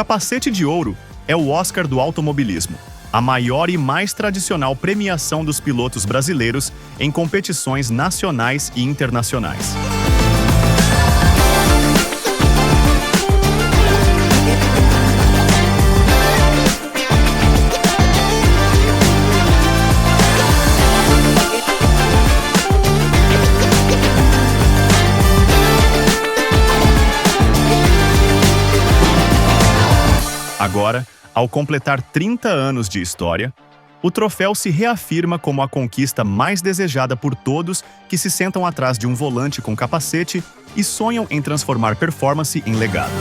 Capacete de Ouro é o Oscar do automobilismo, a maior e mais tradicional premiação dos pilotos brasileiros em competições nacionais e internacionais. Agora, ao completar 30 anos de história, o troféu se reafirma como a conquista mais desejada por todos que se sentam atrás de um volante com capacete e sonham em transformar performance em legado.